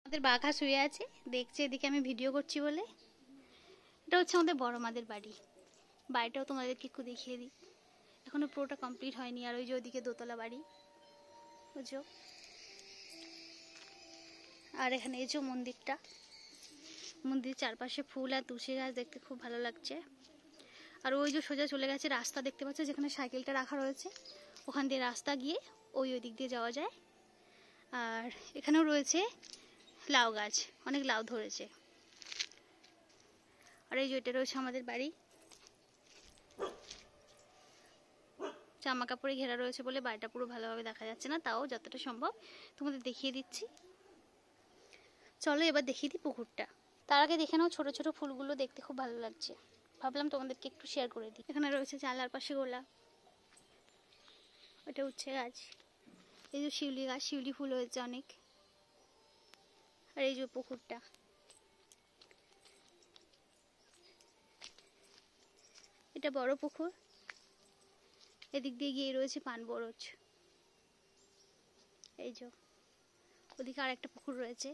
আমাদের বাঘা শুয়ে আছে, দেখছে এদিকে আমি ভিডিও করছি বলে। এটা হচ্ছে আমাদের বড় মাদের বাড়ি। বাড়িটাও তোমাদেরকে একটু দেখিয়ে দিই, এখনো পুরোটা কমপ্লিট হয়নি। আর ওই যে ওদিকে দোতলা বাড়ি, বুঝছো। আর এখানে এই যে মন্দিরটা, মন্দির চারপাশে ফুল আর তুলসী গাছ, দেখতে খুব ভালো লাগছে। আর ওই যে সোজা চলে গেছে রাস্তা, দেখতে পাচ্ছ যেখানে সাইকেলটা রাখা রয়েছে, ওখান দিয়ে রাস্তা গিয়ে ওই দিক দিয়ে যাওয়া যায়। আর এখানেও রয়েছে লাউ গাছ, অনেক লাউ ধরেছে। আর এই যে এটা রয়েছে আমাদের বাড়ি, জামা কাপড়ে ঘেরা রয়েছে বলে বাড়িটা পুরো ভালোভাবে দেখা যাচ্ছে না, তাও যতটা সম্ভব তোমাদের দেখিয়ে দিচ্ছি। চলো এবার দেখিয়ে দিই পুকুরটা। তার আগে দেখে নাও ছোট ছোট ফুলগুলো, দেখতে খুব ভালো লাগছে, ভাবলাম তোমাদেরকে একটু শেয়ার করে দিই। এখানে রয়েছে জানলার পাশে গোলাপ, ওটা উচ্ছে গাছ, এই যে শিউলি গাছ, শিউলি ফুল হয়েছে অনেক। আর এই যে পুকুরটা, এটা বড় পুকুর, এদিক দিয়ে গিয়ে রয়েছে পান বরজ। এই যে ওদিকে আর একটা পুকুর রয়েছে।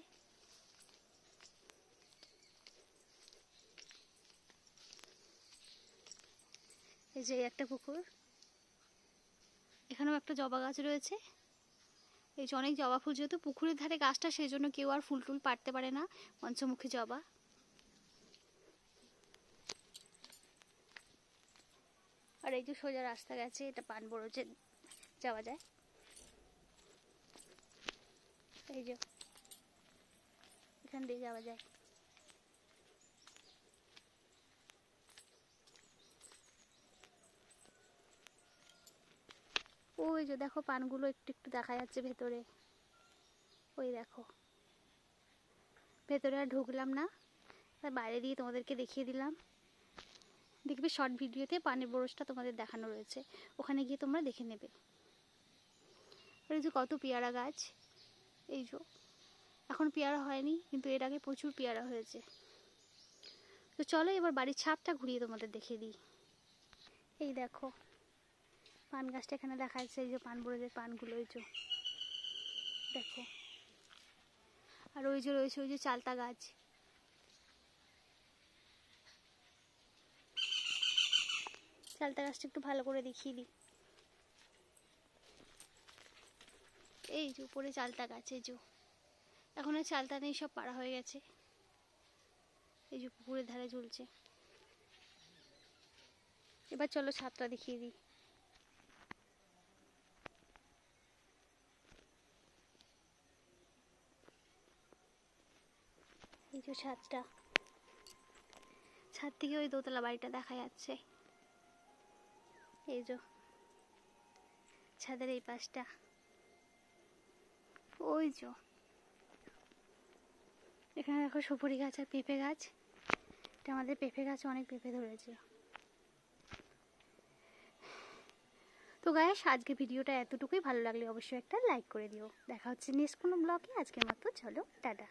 এই যে একটা পুকুর, এখানেও একটা জবা গাছ রয়েছে। এই যে অনেক জবা ফুল, যেহেতু পুকুরের ধারে গাছটা, সেই জন্য কেউ আর ফুল টুল পাড়তে পারে না, পঞ্চমুখী জবা। আর এই যে সোজা রাস্তা গেছে, এটা পান বরজে যাওয়া যায়। এই যে এখান দিয়ে যাওয়া যায়। ওই যে দেখো পানগুলো একটু একটু দেখা যাচ্ছে ভেতরে, ওই দেখো। ভেতরে আর ঢুকলাম না, বাইরে দিয়ে তোমাদেরকে দেখিয়ে দিলাম। দেখবে শর্ট ভিডিওতে পানের বরজটা তোমাদের দেখানো রয়েছে, ওখানে গিয়ে তোমরা দেখে নেবে। আর এই যে কত পেয়ারা গাছ, এই যে এখন পেয়ারা হয়নি, কিন্তু এর আগে প্রচুর পেয়ারা হয়েছে। তো চলো এবার বাড়ির ছাদটা ঘুরিয়ে তোমাদের দেখিয়ে দিই। এই দেখো পান গাছটা এখানে দেখা যাচ্ছে, এই যে পান বরজের পানগুলো, এই যে দেখো। আর ওই যে রয়েছে ওই যে চালতা গাছ। চালতা গাছটা একটু ভালো করে দেখিয়ে দিই। এই যে উপরে চালতা গাছ, এই যে এখন আর চালতা নেই, সব পাড়া হয়ে গেছে। এই যে পুকুরের ধারে ঝুলছে। এবার চলো ছাদটা দেখিয়ে দিই। এই যে ছাদটা, ছাদ থেকে ওই দোতলা বাড়িটা দেখা যাচ্ছে। এই যে ছাদের এই পাশটা, ওই যে এখানে দেখো সুপুরি গাছ আর পেঁপে গাছ। এটা আমাদের পেঁপে গাছে অনেক পেঁপে ধরেছে। তো গাইস আজকে ভিডিওটা এতটুকুই, ভালো লাগলে অবশ্যই একটা লাইক করে দিও। দেখা হচ্ছে নেক্সট কোনো ব্লগে, আজকের মতো চলো টাটা।